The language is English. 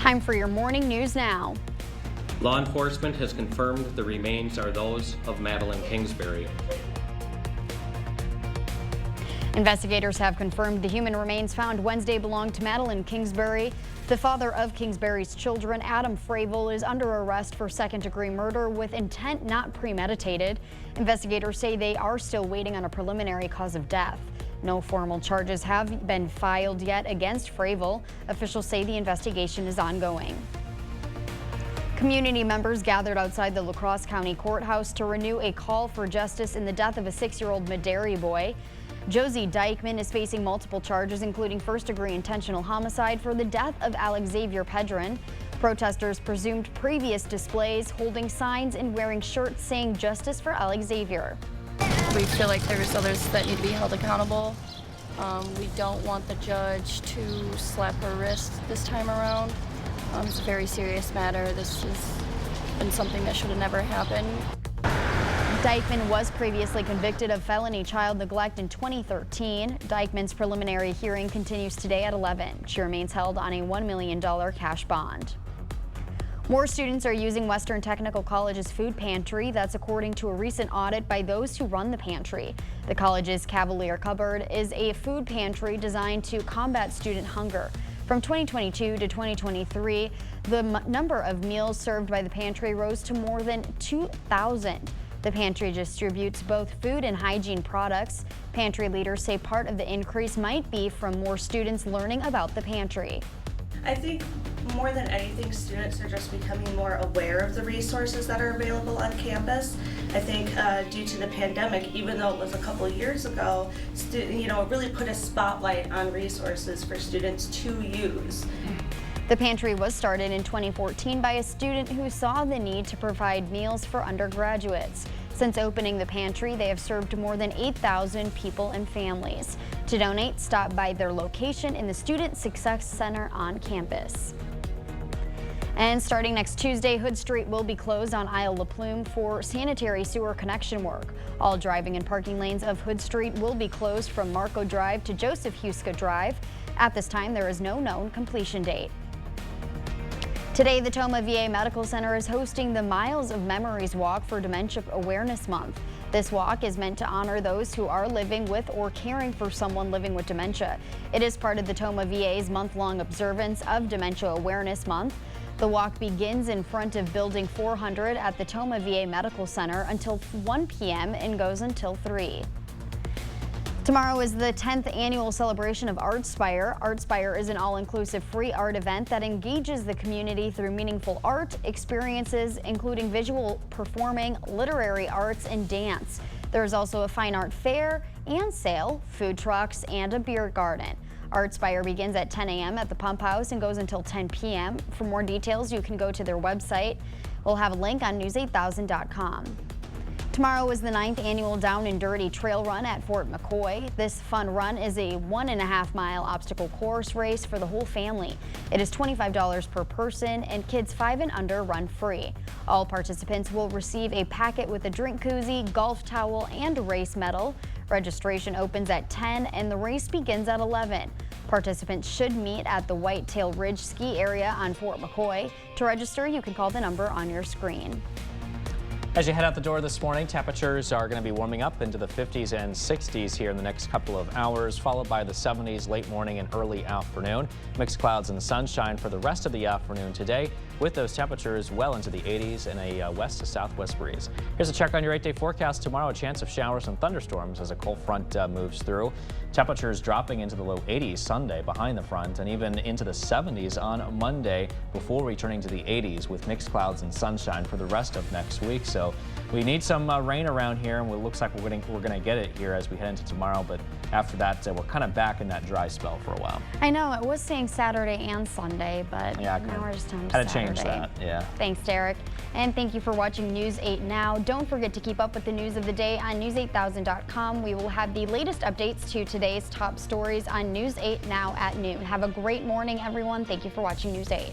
Time for your morning news now. Law enforcement has confirmed the remains are those of Madeline Kingsbury. Investigators have confirmed the human remains found Wednesday belonged to Madeline Kingsbury. The father of Kingsbury's children, Adam Fravel, is under arrest for second-degree murder with intent not premeditated. Investigators say they are still waiting on a preliminary cause of death. No formal charges have been filed yet against Fravel. Officials say the investigation is ongoing. Community members gathered outside the La Crosse County Courthouse to renew a call for justice in the death of a 6-year-old Medaille boy. Josie Dykeman is facing multiple charges, including first-degree intentional homicide for the death of Alex Xavier Pedron. Protesters presumed previous displays, holding signs and wearing shirts saying "Justice for Alex Xavier." We feel like there's others that need to be held accountable. We don't want the judge to slap her wrist this time around. It's a very serious matter. This has been something that should have never happened. Dykeman was previously convicted of felony child neglect in 2013. Dykeman's preliminary hearing continues today at 11. She remains held on a $1 million cash bond. More students are using Western Technical College's food pantry. That's according to a recent audit by those who run the pantry. The college's Cavalier Cupboard is a food pantry designed to combat student hunger. From 2022 to 2023, the number of meals served by the pantry rose to more than 2,000. The pantry distributes both food and hygiene products. Pantry leaders say part of the increase might be from more students learning about the pantry. I think more than anything, students are just becoming more aware of the resources that are available on campus. I think due to the pandemic, even though it was a couple of years ago, it really put a spotlight on resources for students to use. The pantry was started in 2014 by a student who saw the need to provide meals for undergraduates. Since opening the pantry, they have served more than 8,000 people and families. To donate, stop by their location in the Student Success Center on campus. And starting next Tuesday, Hood Street will be closed on Isle La Plume for sanitary sewer connection work. All driving and parking lanes of Hood Street will be closed from Marco Drive to Joseph Huska Drive. At this time, there is no known completion date. Today, the Tomah VA Medical Center is hosting the Miles of Memories Walk for Dementia Awareness Month. This walk is meant to honor those who are living with or caring for someone living with dementia. It is part of the Tomah VA's month-long observance of Dementia Awareness Month. The walk begins in front of Building 400 at the Tomah VA Medical Center until 1 p.m. and goes until 3. Tomorrow is the 10th annual celebration of ArtSpire. ArtSpire is an all-inclusive free art event that engages the community through meaningful art experiences, including visual performing, literary arts, and dance. There is also a fine art fair and sale, food trucks, and a beer garden. ArtSpire begins at 10 a.m. at the Pump House and goes until 10 p.m. For more details, you can go to their website. We'll have a link on news8000.com. Tomorrow is the 9th annual Down and Dirty Trail Run at Fort McCoy. This fun run is a 1.5-mile obstacle course race for the whole family. It is $25 per person, and kids 5 and under run free. All participants will receive a packet with a drink koozie, golf towel, and a race medal. Registration opens at 10 and the race begins at 11. Participants should meet at the Whitetail Ridge ski area on Fort McCoy. To register, you can call the number on your screen. As you head out the door this morning, temperatures are going to be warming up into the 50s and 60s here in the next couple of hours, followed by the 70s late morning and early afternoon. Mixed clouds and sunshine for the rest of the afternoon today, with those temperatures well into the 80s and a west to southwest breeze. Here's a check on your 8-day forecast. Tomorrow, a chance of showers and thunderstorms as a cold front moves through. Temperatures dropping into the low 80s Sunday behind the front, and even into the 70s on Monday before returning to the 80s with mixed clouds and sunshine for the rest of next week. So we need some rain around here, and it looks like we're going to get it here as we head into tomorrow. But after that, we're kind of back in that dry spell for a while. I know it was saying Saturday and Sunday, but yeah, now we're just on Saturday. Saturday. Change that. Yeah. Thanks, Derek. And thank you for watching News 8 Now. Don't forget to keep up with the news of the day on news8000.com. We will have the latest updates to today's top stories on News 8 Now at noon. Have a great morning, everyone. Thank you for watching News 8.